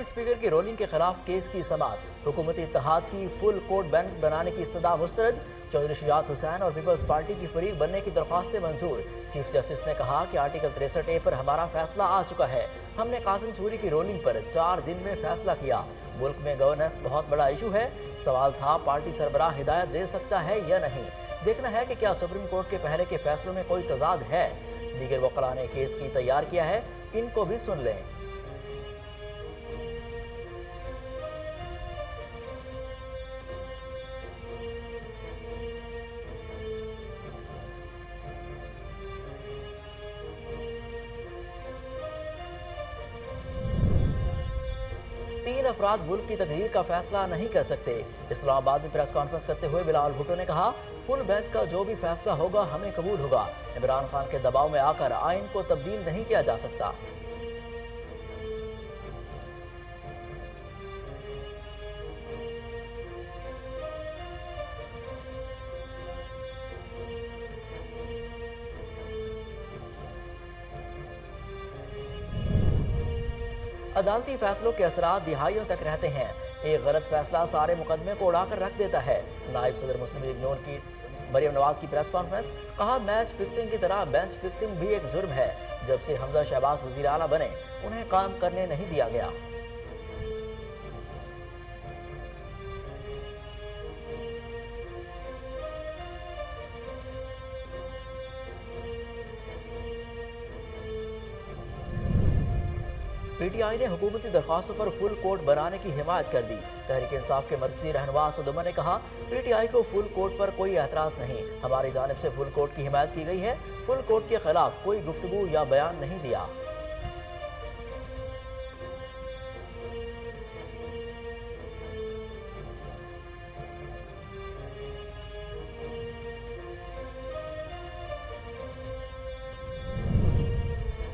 Deputy speaker की rolling के खिलाफ केस की समाअत। हुकूमती इत्तेहाद की फुल कोर्ट बेंच बनाने की इस्तदा मुस्तरद। चौधरी शुजात हुसैन और पीपल्स पार्टी की फरीक बनने की दरख्वास्तें मंजूर। चीफ जस्टिस ने कहा कि आर्टिकल 63A पर हमारा फैसला आ चुका है। हमने कासिम सूरी की रोलिंग पर 4 दिन में फैसला किया। मुल्क में गवर्नेंस बहुत बड़ा इशू है। सवाल था पार्टी सरबराह हिदायत दे सकता है या नहीं। देखना है कि क्या सुप्रीम कोर्ट के पहले के फैसलों में कोई तजाद है। दीगर वकला ने केस की तैयार किया है, इनको भी सुन लें। तीन अफराद मुल्क की तकदीर का फैसला नहीं कर सकते। इस्लामाबाद में प्रेस कॉन्फ्रेंस करते हुए बिलावल भुट्टो ने कहा, फुल बेंच का जो भी फैसला होगा हमें कबूल होगा। इमरान खान के दबाव में आकर आइन को तब्दील नहीं किया जा सकता। अदालती फैसलों के असरात दिहाइयों तक रहते हैं। एक गलत फैसला सारे मुकदमे को उड़ाकर रख देता है। नायब सदर मुस्लिम लीग नून की मरियम नवाज की प्रेस कॉन्फ्रेंस, कहा मैच फिक्सिंग की तरह बेंच फिक्सिंग भी एक जुर्म है। जब से हमजा शहबाज वजीर आला बने उन्हें काम करने नहीं दिया गया। पीटीआई ने हुकूमती दरख्वास्तों पर फुल कोर्ट बनाने की हिमायत कर दी। तहरीक इंसाफ के मरकजी रहनुमा असद उमर ने कहा, पीटीआई को फुल कोर्ट पर कोई एतराज नहीं। हमारी जानिब से फुल कोर्ट की हिमायत की गई है। फुल कोर्ट के खिलाफ कोई गुफ्तगू या बयान नहीं दिया।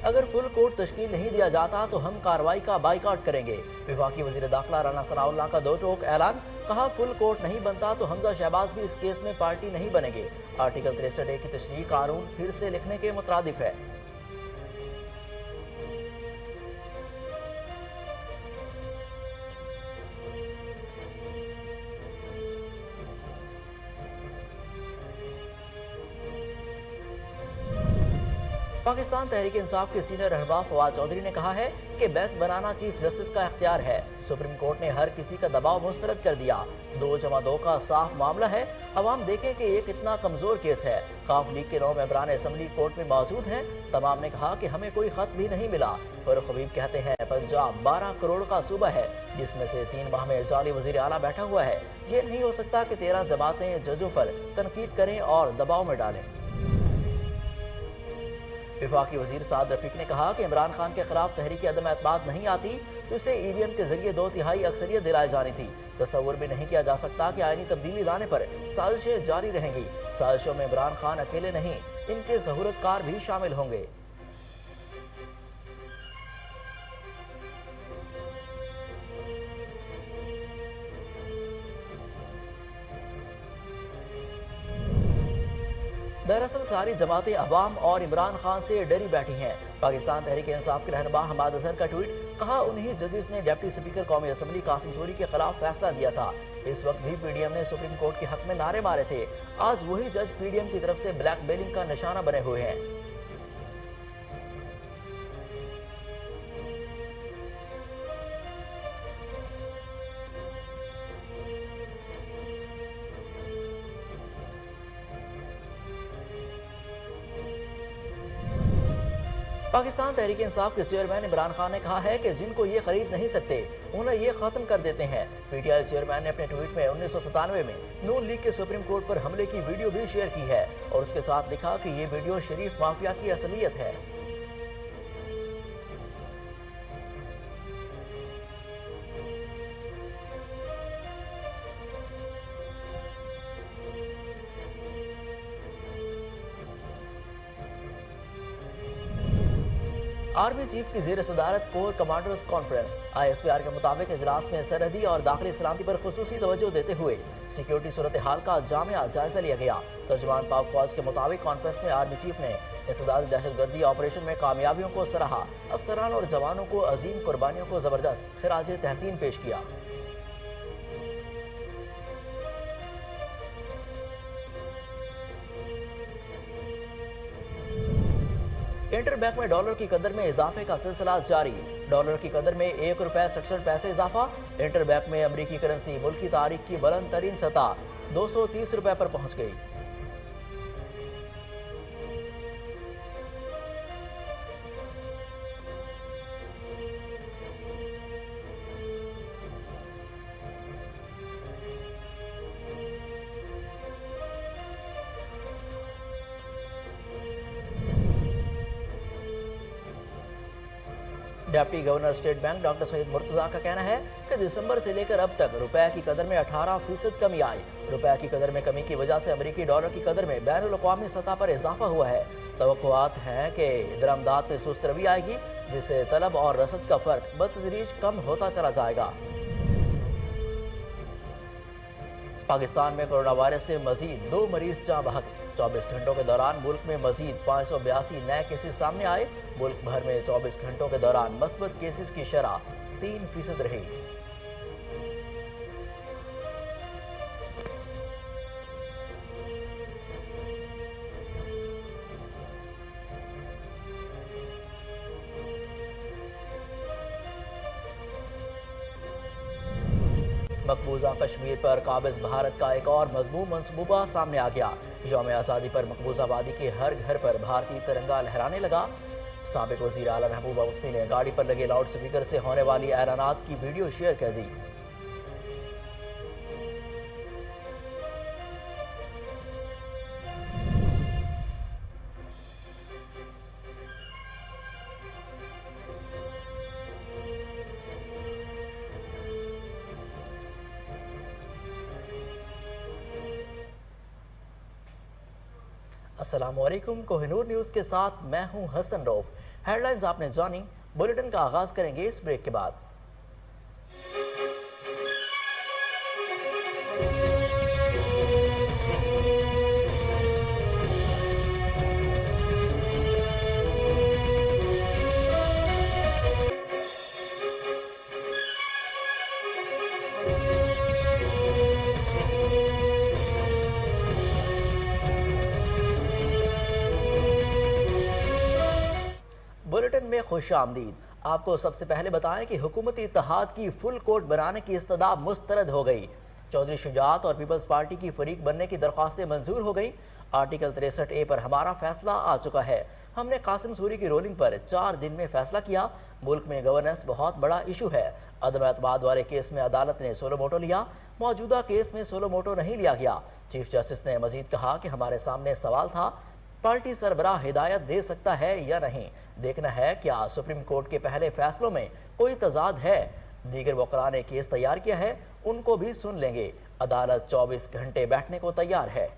अगर फुल कोर्ट तश्कील नहीं दिया जाता तो हम कार्रवाई का बाइकआउट करेंगे। वफाकी वजीर दाखिला राना सनाउल्लाह का दो टोक ऐलान, कहा फुल कोर्ट नहीं बनता तो हमजा शहबाज भी इस केस में पार्टी नहीं बनेंगे। आर्टिकल 63A की तशरीह कानून फिर से लिखने के मुताबिक है। पाकिस्तान तहरीक इंसाफ के सीनियर रहनुमा फवाद चौधरी ने कहा है कि बहस बनाना चीफ जस्टिस का इख्तियार है। सुप्रीम कोर्ट ने हर किसी का दबाव मुस्तरद कर दिया। 2+2 का साफ मामला है। अवाम देखें कि ये कितना कमजोर केस है। काफ लीग के 9 मेंबरान असम्बली कोर्ट में मौजूद हैं। तमाम ने कहा कि हमें कोई खत भी नहीं मिला। फारूक हबीब कहते हैं, पंजाब 12 करोड़ का सूबा है जिसमें से 3 माह में जाली वजीर आला बैठा हुआ है। ये नहीं हो सकता कि 13 जमातें जजों पर तनकीद करें और दबाव में डालें। वफाकी वजीर साद रफीक ने कहा कि इमरान खान के खिलाफ तहरीक अदम एतमाद नहीं आती तो इसे EVM के जरिए 2/3 अक्सरियत दिलाई जानी थी। तस्वुर भी नहीं किया जा सकता कि आईनी तब्दीली लाने पर साजिशें जारी रहेंगी। साजिशों में इमरान खान अकेले नहीं, इनके सहूलतकार भी शामिल होंगे। दरअसल सारी जमातें अवाम और इमरान खान से डरी बैठी हैं। पाकिस्तान तहरीक इंसाफ के रहनुमा हमाद अजहर का ट्वीट, कहा उन्हीं जजेस ने डिप्टी स्पीकर कौमी असम्बली कासिम सूरी के खिलाफ फैसला दिया था। इस वक्त भी PDM ने सुप्रीम कोर्ट के हक में नारे मारे थे। आज वही जज PDM की तरफ से ब्लैकमेलिंग का निशाना बने हुए हैं। पाकिस्तान तहरीक इंसाफ के चेयरमैन इमरान खान ने कहा है कि जिनको ये खरीद नहीं सकते उन्हें ये खत्म कर देते हैं। PTI चेयरमैन ने अपने ट्वीट में 1997 में नून लीग के सुप्रीम कोर्ट पर हमले की वीडियो भी शेयर की है और उसके साथ लिखा कि ये वीडियो शरीफ माफिया की असलियत है। आर्मी चीफ की ज़ेर सदारत कोर कमांडर्स कॉन्फ्रेंस। ISPR के मुताबिक इजलास में सरहदी और दाखिली सलामती पर खुसूसी तवज्जो देते हुए सिक्योरिटी सूरत हाल का जामिया जायजा लिया गया। तर्जुमान पाक फौज के मुताबिक कॉन्फ्रेंस में आर्मी चीफ ने इंसदादी दहशतगर्दी ऑपरेशन में कामयाबियों को सराहा। अफसरान और जवानों को अजीम कुर्बानियों को जबरदस्त खिराज तहसीन पेश किया। इंटरबैंक में डॉलर की कदर में इजाफे का सिलसिला जारी। डॉलर की कदर में ₹1.67 इजाफा। इंटरबैंक में अमरीकी करेंसी मुल्क की तारीख की बुलंद तरीन सतह ₹230 पर पहुंच गई। Deputy governor state bank doctor Saeed Murtaza का कहना है कि दिसंबर से लेकर अब तक रुपए की कदर में 18% कमी आई। रुपए की कदर में कमी की वजह से अमरीकी डॉलर की कदर में बैनुल अक़वामी सतह पर इजाफा हुआ है। तवक्कुआत हैं कि दरामदात में सुस्त रवी आएगी, जिससे तलब और रसद का फर्क बतदरीज कम होता चला जाएगा। पाकिस्तान में कोरोना वायरस से मजीद 2 मरीज जाँ बहक। 24 घंटों के दौरान मुल्क में मजीद 582 नए केसेस सामने आए। मुल्क भर में 24 घंटों के दौरान मस्बत केसेस की शरह 3% रही। मकबूजा कश्मीर पर काबिज भारत का एक और मजमूम मंसूबा सामने आ गया। यौम आज़ादी पर मकबूजा वादी के हर घर पर भारतीय तिरंगा लहराने लगा। साबिक वज़ीर आला महबूबा मुफ्ती ने गाड़ी पर लगे लाउड स्पीकर से होने वाली ऐलानात की वीडियो शेयर कर दी। अस्सलामुअलैकुम, कोहिनूर न्यूज़ के साथ मैं हूं हसन रऊफ। हेडलाइंस आपने जानी। बुलेटिन का आगाज करेंगे इस ब्रेक के बाद। बुलेटिन में खुश आमदीद। आपको सबसे पहले बताएं कि हुकूमती इत्तेहाद की फुल कोर्ट बनाने की इस्तदा मुस्तरद हो गई। चौधरी शुजात और पीपल्स पार्टी की फरीक बनने की दरख्वास्तें मंजूर हो गई। आर्टिकल 63A पर हमारा फैसला आ चुका है। हमने कासिम सूरी की रोलिंग पर 4 दिन में फैसला किया। मुल्क में गवर्नेंस बहुत बड़ा इशू है। अदम एतमाद वाले केस में अदालत ने सोलो मोटो लिया। मौजूदा केस में सोलो मोटो नहीं लिया गया। चीफ जस्टिस ने मजीद कहा कि हमारे सामने सवाल था, पार्टी सरबराह हिदायत दे सकता है या नहीं। देखना है क्या सुप्रीम कोर्ट के पहले फैसलों में कोई तजाद है। दीगर वकला ने केस तैयार किया है, उनको भी सुन लेंगे। अदालत 24 घंटे बैठने को तैयार है।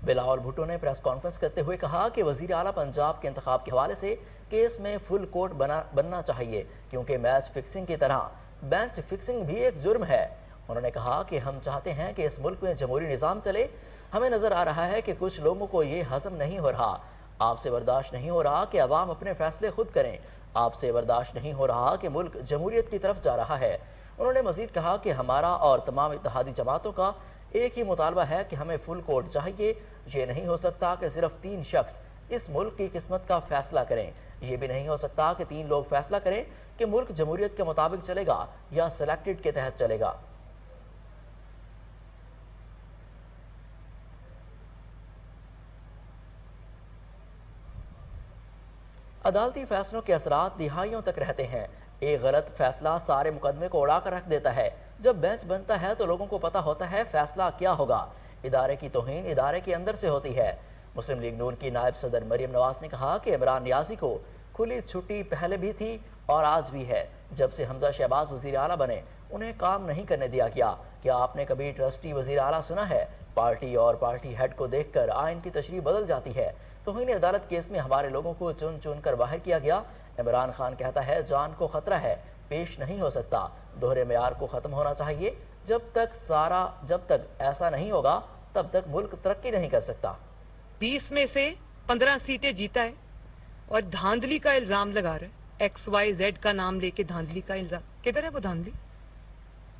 बिलावल भुट्टो ने प्रेस कॉन्फ्रेंस करते हुए कहा कि वजीर आला पंजाब के इंतखाब के हवाले से केस में फुल कोर्ट बनना चाहिए, क्योंकि मैच फिक्सिंग की तरह बेंच फिक्सिंग भी एक जुर्म है। उन्होंने कहा कि हम चाहते हैं कि इस मुल्क में जमहूरी निज़ाम चले। हमें नज़र आ रहा है कि कुछ लोगों को ये हजम नहीं हो रहा। आपसे बर्दाश्त नहीं हो रहा कि अवाम अपने फैसले खुद करें। आपसे बर्दाश्त नहीं हो रहा कि मुल्क जमहूरियत की तरफ जा रहा है। उन्होंने मजीद कहा कि हमारा और तमाम इत्तेहादी जमातों का एक ही मुतालबा है कि हमें फुल कोर्ट चाहिए। ये नहीं हो सकता कि सिर्फ 3 शख्स इस मुल्क की किस्मत का फैसला करें। ये भी नहीं हो सकता कि 3 लोग फैसला करें कि मुल्क जमहूरियत के मुताबिक चलेगा या सिलेक्टेड के तहत चलेगा। अदालती फैसलों के असरात दिहाइयों तक रहते हैं। एक गलत फैसला सारे मुकदमे को उड़ा कर रख देता है। जब बेंच बनता है तो लोगों को पता होता है फैसला क्या होगा। इदारे की तौहीन इदारे के अंदर से होती है। मुस्लिम लीग नून की नायब सदर मरियम नवाज ने कहा कि इमरान नियाज़ी को खुली छुट्टी पहले भी थी और आज भी है। जब से हमजा शहबाज वज़ीर आला बने, انہیں کام نہیں کرنے دیا گیا۔ کیا آپ نے کبھی ٹرسٹی وزیر اعلیٰ سنا ہے؟ پارٹی اور پارٹی ہیڈ کو دیکھ کر آئین کی تشریح بدل جاتی ہے۔ توہین عدالت کیس میں ہمارے لوگوں کو چن چن کر باہر کیا گیا۔ عمران خان کہتا ہے جان کو خطرہ ہے، پیش نہیں ہو سکتا۔ دوہرے معیار کو ختم ہونا چاہیے۔ جب تک ایسا نہیں ہوگا تب تک ملک ترقی نہیں کر سکتا۔ 20 میں سے 15 سیٹیں جیتا ہے اور دھاندلی کا الزام لگا رہا ہے۔ XYZ کا نام لے کے دھاندلی کا الزام، کدھر ہے وہ دھاندلی؟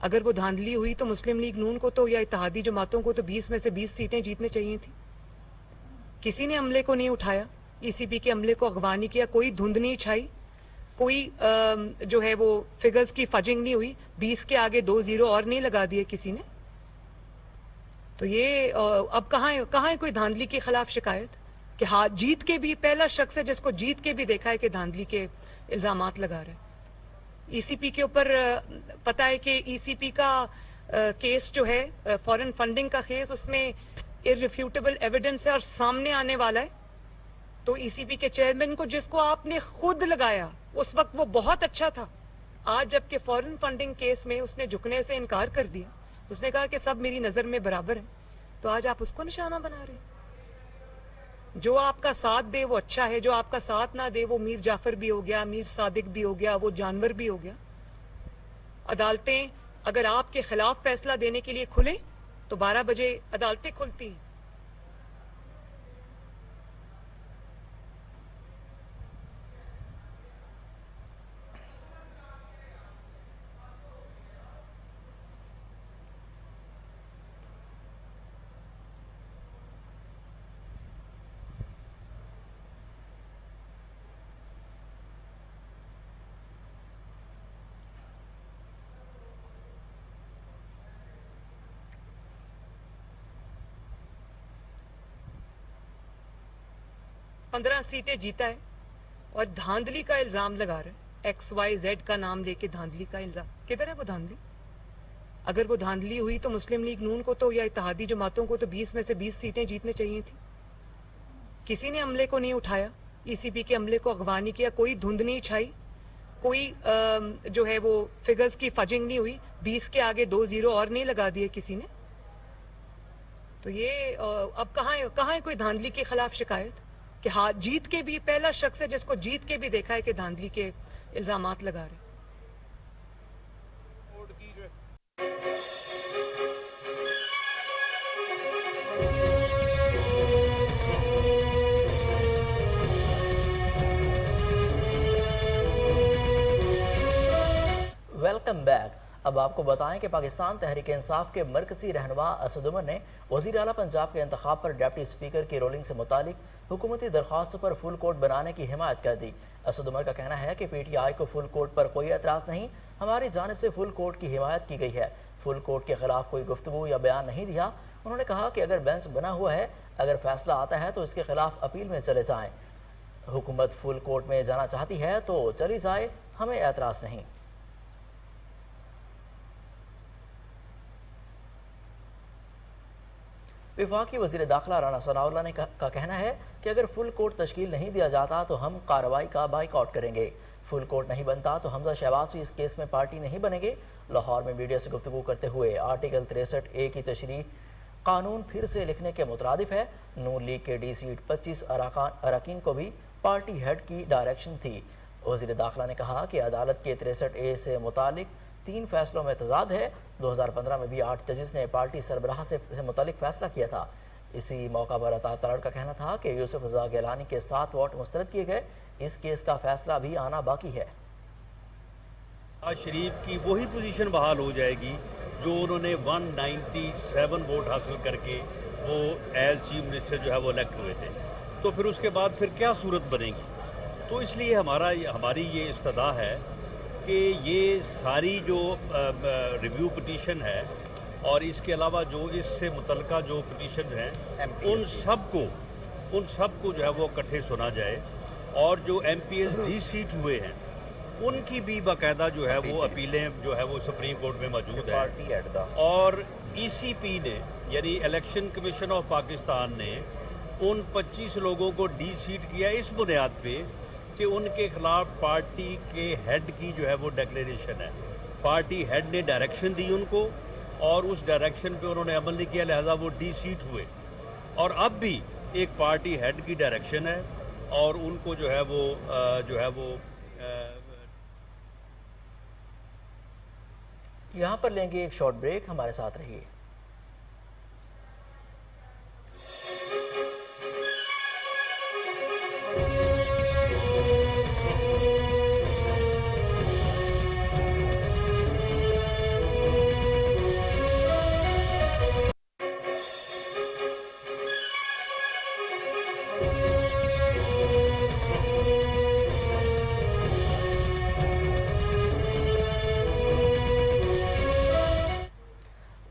اگر وہ دھاندلی ہوئی تو مسلم لیگ نون کو تو یا اتحادی جماعتوں کو تو 20 میں سے 20 سیٹیں جیتنے چاہیے تھی۔ کسی نے عملے کو نہیں اٹھایا، ECP کے عملے کو اغوا نہیں کیا، کوئی دھند نہیں چھائی، کوئی جو ہے وہ فگرز کی فجنگ نہیں ہوئی، 20 کے آگے 2 0 اور نہیں لگا دیے کسی نے۔ تو یہ اب کہاں ہے کوئی دھاندلی کے خلاف شکایت کہ ہاں جیت کے بھی پہلا شخص ہے جس کو جیت کے بھی دیکھا ہے کہ دھاندلی کے الزامات لگا رہے ہیں۔ ECP کے اوپر پتا ہے کہ ECP کا کیس جو ہے فورن فنڈنگ کا کیس، اس میں irrefutable ایویڈنس ہے اور سامنے آنے والا ہے۔ تو ECP کے چیئرمین کو، جس کو آپ نے خود لگایا، اس وقت وہ بہت اچھا تھا، آج جبکہ فورن فنڈنگ کیس میں اس نے جھکنے سے انکار کر دیا، اس نے کہا کہ سب میری نظر میں برابر ہیں، تو آج آپ اس کو نشانہ بنا رہے ہیں۔ جو آپ کا ساتھ دے وہ اچھا ہے، جو آپ کا ساتھ نہ دے وہ میر جعفر بھی ہو گیا، میر صادق بھی ہو گیا، وہ جانور بھی ہو گیا۔ عدالتیں اگر آپ کے خلاف فیصلہ دینے کے لیے کھلیں تو 12 بجے عدالتیں کھلتی ہیں۔ پندرہ سیٹیں جیتا ہے اور دھاندلی کا الزام لگا رہا ہے، XYZ کا نام لے کے دھاندلی کا الزام، کدھر ہے وہ دھاندلی؟ اگر وہ دھاندلی ہوئی تو مسلم لیگ نون کو تو یا اتحادی جماعتوں کو تو 20 میں سے 20 سیٹیں جیتنے چاہیے تھی۔ کسی نے عملے کو نہیں اٹھایا، ECP کے عملے کو اغوا نہیں کیا، کوئی دھند نہیں چھائی، کوئی جو ہے وہ فگرز کی فجنگ نہیں ہوئی، 20 کے آگے 2 0 اور نہیں لگا دیے کسی نے۔ تو یہ اب کہاں ہے کوئی دھاندلی کے خلاف شکایت کہ ہاں جیت کے بھی پہلا شخص ہے جس کو جیت کے بھی دیکھا ہے کہ دھاندلی کے الزامات لگا رہے ہیں۔ Welcome back. اب آپ کو بتائیں کہ پاکستان تحریک انصاف کے مرکزی رہنما اسد عمر نے وزیر اعلیٰ پنجاب کے انتخاب پر ڈپٹی اسپیکر کی رولنگ سے متعلق حکومتی درخواستوں پر فل کورٹ بنانے کی حمایت کر دی۔ اسد عمر کا کہنا ہے کہ PTI کو فل کورٹ پر کوئی اعتراض نہیں، ہماری جانب سے فل کورٹ کی حمایت کی گئی ہے، فل کورٹ کے خلاف کوئی گفتگو یا بیان نہیں دیا۔ انہوں نے کہا کہ اگر بینچ بنا ہوا ہے، اگر فیصلہ آتا ہے تو اس کے خلاف اپیل میں چلے جائیں۔ حکومت فل کورٹ میں جانا چاہتی ہے تو چلی جائے، ہمیں اعتراض نہیں۔ وفاقی وزیر داخلہ رانا ثناء اللہ کا کہنا ہے کہ اگر فل کورٹ تشکیل نہیں دیا جاتا تو ہم کارروائی کا بائیکاٹ کریں گے۔ فل کورٹ نہیں بنتا تو حمزہ شہباز بھی اس کیس میں پارٹی نہیں بنیں گے۔ لاہور میں میڈیا سے گفتگو کرتے ہوئے آرٹیکل 63A کی تشریح قانون پھر سے لکھنے کے مترادف ہے۔ نون لیگ کے ڈی سیٹ 25 اراکین کو بھی پارٹی ہیڈ کی ڈائریکشن تھی۔ وزیر داخلہ نے کہا کہ عدالت کے 63A سے متعلق 3 فیصلوں میں تضاد ہے۔ 2015 میں بھی 8 ججز نے پارٹی سربراہ سے متعلق فیصلہ کیا تھا۔ اسی موقع پر عطا ترڑ کا کہنا تھا کہ یوسف رضا گیلانی کے 7 ووٹ مسترد کیے گئے، اس کیس کا فیصلہ بھی آنا باقی ہے۔ شریف کی وہی پوزیشن بحال ہو جائے گی جو انہوں نے 197 ووٹ حاصل کر کے وہ ایز چیف منسٹر جو ہے وہ الیکٹ ہوئے تھے، تو پھر اس کے بعد پھر کیا صورت بنے گی؟ تو اس لیے ہماری یہ استدعا ہے کہ یہ ساری جو ریویو پٹیشن ہے اور اس کے علاوہ جو اس سے متعلقہ جو پٹیشن ہیں ان سب کو جو ہے وہ اکٹھے سنا جائے، اور جو MPs ڈی سیٹ ہوئے ہیں ان کی بھی باقاعدہ جو ہے وہ اپیلیں جو ہے وہ سپریم کورٹ میں موجود ہے۔ اور ECP نے یعنی الیکشن کمیشن آف پاکستان نے ان 25 لوگوں کو ڈی سیٹ کیا اس بنیاد پہ کہ ان کے خلاف پارٹی کے ہیڈ کی جو ہے وہ ڈکلیریشن ہے، پارٹی ہیڈ نے ڈائریکشن دی ان کو اور اس ڈائریکشن پہ انہوں نے عمل نہیں کیا، لہذا وہ ڈی سیٹ ہوئے. اور اب بھی ایک پارٹی ہیڈ کی ڈائریکشن ہے اور ان کو جو ہے وہ یہاں پر لیں گے ایک شارٹ بریک، ہمارے ساتھ رہیے.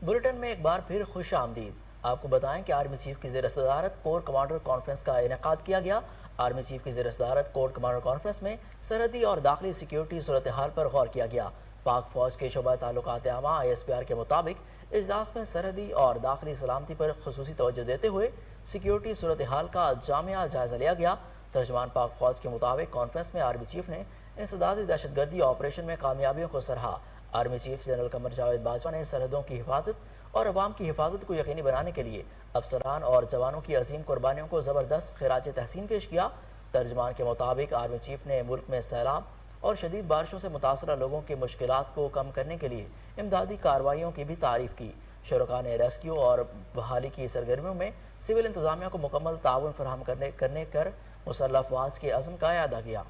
بلٹن میں ایک بار پھر خوش آمدید. آپ کو بتائیں کہ آرمی چیف کی زیر صدارت کور کمانڈر کانفرنس کا انعقاد کیا گیا. آرمی چیف کی زیر صدارت کور کمانڈر کانفرنس میں سرحدی اور داخلی سیکیورٹی صورتحال پر غور کیا گیا. پاک فوج کے شعبہ تعلقات عامہ ISPR کے مطابق اجلاس میں سرحدی اور داخلی سلامتی پر خصوصی توجہ دیتے ہوئے سیکیورٹی صورتحال کا جامع جائزہ لیا گیا. ترجمان پاک فوج کے مطابق کانفرنس میں آرمی چیف نے انسدادی دہشت گردی آپریشن میں کامیابیوں کو سراہا. Army chief general Qamar Javed Bajwa نے سرحدوں کی حفاظت اور عوام کی حفاظت کو یقینی بنانے کے لیے افسران اور جوانوں کی عظیم قربانیوں کو زبردست خراج تحسین پیش کیا. ترجمان کے مطابق آرمی چیف نے ملک میں سیلاب اور شدید بارشوں سے متاثرہ لوگوں کی مشکلات کو کم کرنے کے لیے امدادی کارروائیوں کی بھی تعریف کی. شرکاء نے ریسکیو اور بحالی کی سرگرمیوں میں سول انتظامیہ کو مکمل تعاون فراہم کرنے کر مسلح افواج کے عزم کا اعادہ کیا.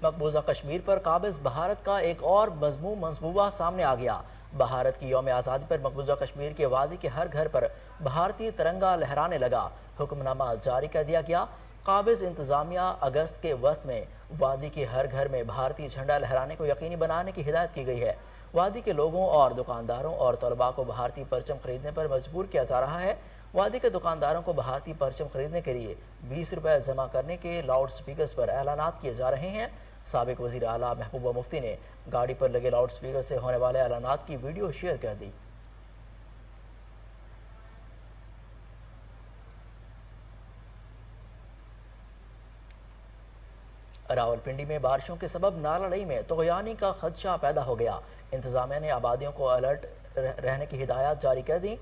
مقبوضہ کشمیر پر قابض بھارت کا ایک اور مذموم منصوبہ سامنے آ گیا. بھارت کی یوم آزادی پر مقبوضہ کشمیر کے وادی کے ہر گھر پر بھارتی ترنگا لہرانے لگا. حکم نامہ جاری کر دیا گیا. قابض انتظامیہ اگست کے وسط میں وادی کے ہر گھر میں بھارتی جھنڈا لہرانے کو یقینی بنانے کی ہدایت کی گئی ہے. وادی کے لوگوں اور دکانداروں اور طلباء کو بھارتی پرچم خریدنے پر مجبور کیا جا رہا ہے. وادی کے دکانداروں کو بھارتی پرچم خریدنے کے لیے 20 روپے جمع کرنے کے لاؤڈ سپیکرز پر اعلانات کیے جا رہے ہیں. سابق وزیر اعلیٰ محبوبہ مفتی نے گاڑی پر لگے لاؤڈ سپیکر سے ہونے والے اعلانات کی ویڈیو شیئر کر دی. راولپنڈی میں بارشوں کے سبب نالڑئی میں طغیانی کا خدشہ پیدا ہو گیا. انتظامیہ نے آبادیوں کو الرٹ رہنے کی ہدایات جاری کر دی.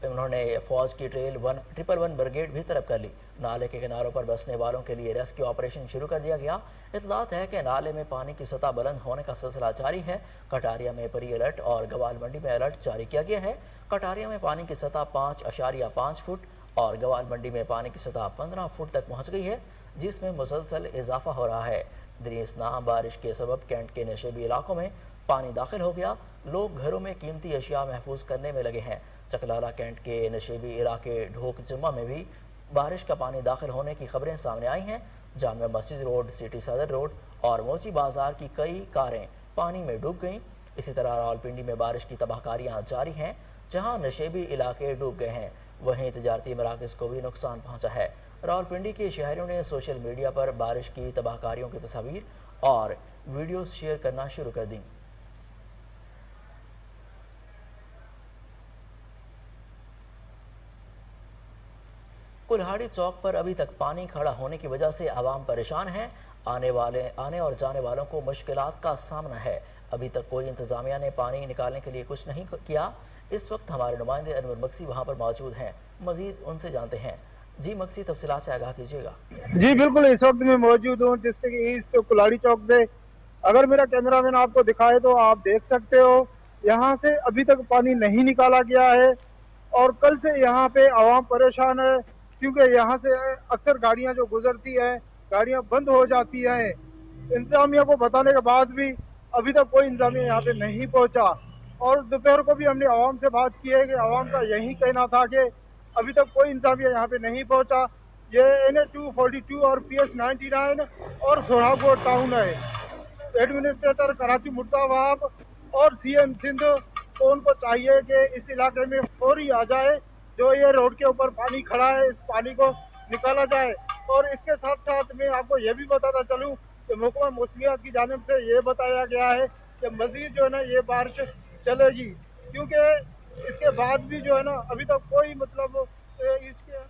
انہوں نے فوج کی ٹریل 111 بریگیڈ بھی طلب کر لی. نالے کے کناروں پر بسنے والوں کے لیے ریسکیو آپریشن شروع کر دیا گیا. اطلاعات ہے کہ نالے میں پانی کی سطح بلند ہونے کا سلسلہ جاری ہے. کٹاریا میں پری الرٹ اور گوال منڈی میں الرٹ جاری کیا گیا ہے. کٹاریا میں پانی کی سطح 5.5 فٹ اور گوال منڈی میں پانی کی سطح 15 فٹ تک پہنچ گئی ہے، جس میں مسلسل اضافہ ہو رہا ہے. دریاسنا بارش کے سبب کینٹ کے نشیبی علاقوں میں پانی داخل ہو گیا. لوگ گھروں میں قیمتی اشیاء محفوظ کرنے میں لگے ہیں. چکلالہ کینٹ کے نشیبی علاقے ڈھوک جمعہ میں بھی بارش کا پانی داخل ہونے کی خبریں سامنے آئی ہیں. جامع مسجد روڈ، سٹی صدر روڈ اور موچی بازار کی کئی کاریں پانی میں ڈوب گئیں. اسی طرح راولپنڈی میں بارش کی تباہ کاریاں جاری ہیں، جہاں نشیبی علاقے ڈوب گئے ہیں. وہیں تجارتی مراکز کو بھی نقصان پہنچا ہے. راولپنڈی کے شہریوں نے سوشل میڈیا پر بارش کی تباہ کاریوں کی تصاویر اور ویڈیوز شیئر کرنا شروع کر دیں. کلہاڑی چوک پر ابھی تک پانی کھڑا ہونے کی وجہ سے عوام پریشان ہیں. آنے اور جانے والوں کو مشکلات کا سامنا ہے. ابھی تک کوئی انتظامیہ نے پانی نکالنے کے لیے کچھ نہیں کیا. اس وقت ہمارے نمائندے انور مکسی وہاں پر موجود ہیں. مزید ان سے جانتے ہیں. جی مکسی، تفصیلات سے آگاہ کیجیے گا. جی بالکل، اس وقت میں موجود ہوں ڈسٹرکٹ ایسٹ کلہاڑی چوک پہ. اگر میرا کیمرہ مین آپ کو دکھائے تو آپ دیکھ سکتے ہو یہاں سے ابھی تک پانی نہیں نکالا گیا ہے اور کل سے یہاں پہ عوام پریشان ہے کیونکہ یہاں سے اکثر گاڑیاں جو گزرتی ہیں گاڑیاں بند ہو جاتی ہیں. انتظامیہ کو بتانے کے بعد بھی ابھی تک کوئی انتظامیہ یہاں پہ نہیں پہنچا. اور دوپہر کو بھی ہم نے عوام سے بات کی ہے کہ عوام کا یہی کہنا تھا کہ ابھی تک کوئی انتظامیہ یہاں پہ نہیں پہنچا. یہ NH 242 اور PS 99 اور سوہاگوڑ ٹاؤن ہے. एडमिनिस्ट्रेटर कराची मुर्दाबाद और सीएम सिंध को उनको चाहिए कि इस इलाके में फौरी आ जाए, जो ये रोड के ऊपर पानी खड़ा है इस पानी को निकाला जाए। और इसके साथ साथ मैं आपको ये भी बताता चलूँ कि महकमा मौसमियात की जानिब से ये बताया गया है कि मजीद जो है ना ये बारिश चलेगी, क्योंकि इसके बाद भी जो है ना अभी तक कोई मतलब इसके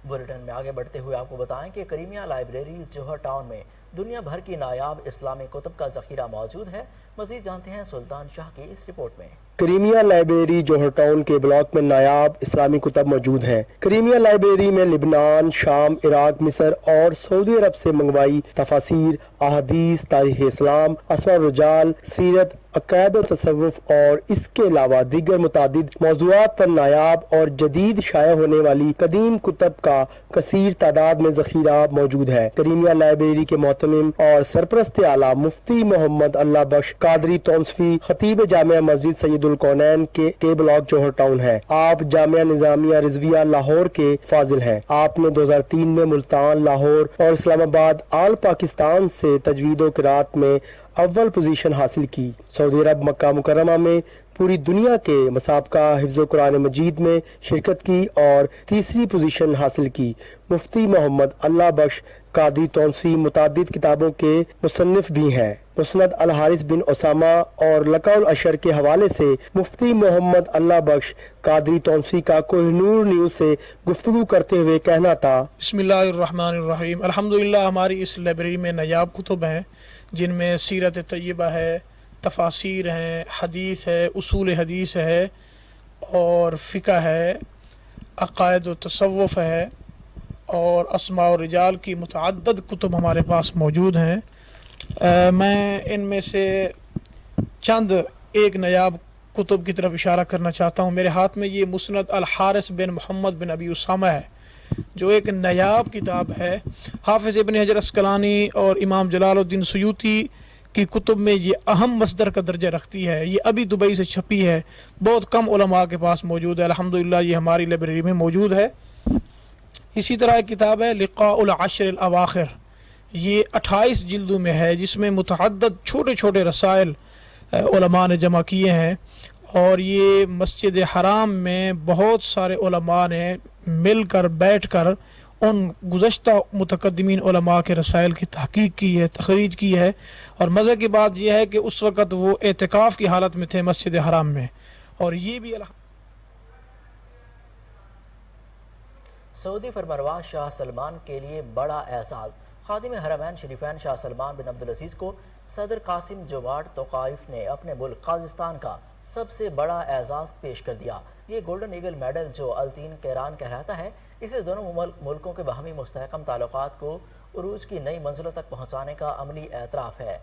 बुलेटिन में आगे बढ़ते हुए आपको बताएं कि करीमिया लाइब्रेरी जौहर टाउन में दुनिया भर की नायाब इस्लामी कुतुब का ज़ख़ीरा मौजूद है। मज़ीद जानते हैं सुल्तान शाह की इस रिपोर्ट में। करीमिया लाइब्रेरी जौहर टाउन के ब्लॉक में नायाब इस्लामी कुतब मौजूद हैं। करीमिया लाइब्रेरी में लिबनान, शाम, इराक, मिस्र और सऊदी अरब से मंगवाई तफासीर, अहादीस, तारीख़ इस्लाम, अस्मा रुजाल, सीरत, अक़ायद व तसव्वुफ़ और इसके अलावा दीगर मुतादिद मौज़ूआत पर नायाब और जदीद शाया होने वाली कदीम कुतब का कसीर तादाद में ज़ख़ीरा मौजूद है। करीमिया लाइब्रेरी के मोहतमिम और सरपरस्त आला मुफ्ती मोहम्मद अल्लाह बख्श कादरी तौंसफी खतीब जामिया मस्जिद सैयदुल कौनैन के ब्लॉक जौहर टाउन है। आप जामिया निज़ामिया रिजविया लाहौर के फाजिल हैं। आपने 2003 में मुल्तान, लाहौर और इस्लामाबाद आल पाकिस्तान से तजवीद व क़िराअत में अव्वल पोजीशन हासिल की। सऊदी अरब मक्का मुकर्रमा में पूरी दुनिया के मुसाबका हिफ्ज़ कुरान मजीद में शिरकत की और तीसरी पोजीशन हासिल की। मुफ्ती मोहम्मद अल्लाह बख्श कादरी तौंसी मुतादिद किताबों के मुसन्निफ भी हैं। मुस्नद अल हारिस बिन उसामा और लकाउल अशर के हवाले से मुफ्ती मोहम्मद अल्लाह बख्श कादरी तौंसी का कोहिनूर न्यूज़ से गुफ्तगू करते हुए कहना था, बिस्मिल्लाहिर्रहमानिर्रहीम। अल्हम्दुलिल्लाह, हमारी इस लाइब्रेरी में नायाब कुतुब हैं जिनमें सीरत तय्यबा है, तफासीर हैं, हदीस है, उसूल हदीस है और फ़िक़ह है, अक़ायद व तसव्वुफ़ है और अस्मा और रिजाल की मुतअद्दिद कुतुब हमारे पास मौजूद हैं। मैं इनमें से चंद एक नायाब कुतुब की तरफ इशारा करना चाहता हूँ। मेरे हाथ में ये मुस्नद अल हारिस बिन मोहम्मद बिन अबी उसामा है, जो एक नायाब किताब है। हाफिज़ इब्न हजर अस्क़लानी और इमाम जलालुद्दीन सुयूती की कुतुब में ये अहम मसदर का दर्जा रखती है। ये अभी दुबई से छपी है, बहुत कम उलमा के पास मौजूद है। अल्हम्दुलिल्लाह ये हमारी लाइब्रेरी में मौजूद है। इसी तरह एक किताब है लिक़ाउल अश्र अल अवाखिर, ये 28 जिल्दों में है, जिसमें मुतअद्दिद छोटे छोटे रसाइल उलमा ने जमा किए हैं और ये मस्जिद हराम में बहुत सारे उलमा ने मिलकर बैठकर उन गुज़श्ता मुतक़द्दिमीन उलमा के रसाइल की तहक़ीक़ की है, तख़रीज की है। और मज़े की बात यह है कि उस वक़्त वो एतिकाफ़ की हालत में थे मस्जिद हराम में। और ये भी सऊदी फरमानरवा शाह सलमान के लिए बड़ा एहसास। खादिम हरमैन शरीफैन शाह सलमान बिन अब्दुल अजीज़ को सदर कासिम जोमार्ट तोक़ाइफ ने अपने मुल्क काज़िस्तान का सबसे बड़ा एजाज़ पेश कर दिया। ये गोल्डन ईगल मेडल, जो अल्तीन कैरान कहलाता है, इसे दोनों मुल्कों के बाहमी मुस्तहकम ताल्लुकात को उरूज की नई मंजिलों तक पहुँचाने का अमली एतराफ़ है।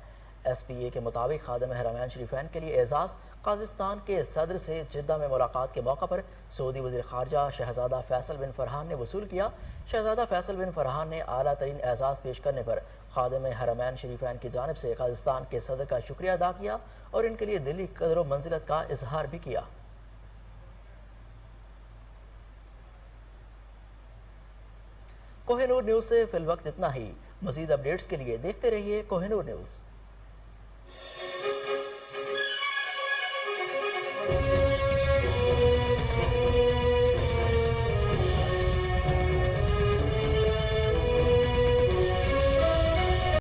SPA के मुताबिक खादिम हरमैन शरीफैन के लिए एजाज़ काज़िस्तान के सदर से जिद्दा में मुलाकात के मौका पर सऊदी वज़ीर ख़ारजा शहज़ादा फैसल बिन फ़रहान ने वसूल किया। शहज़ादा फैसल बिन फ़रहान ने आला तरीन एजाज़ पेश करने पर खादिम हरमैन शरीफैन की जानिब से काज़िस्तान के सदर का शुक्रिया अदा किया और इनके लिए दिली कदर व मंजिलत का इजहार भी किया। कोहिनूर न्यूज़ से फ़िलवक्त इतना ही। मज़ीद अपडेट्स के लिए देखते रहिए कोहिनूर न्यूज़।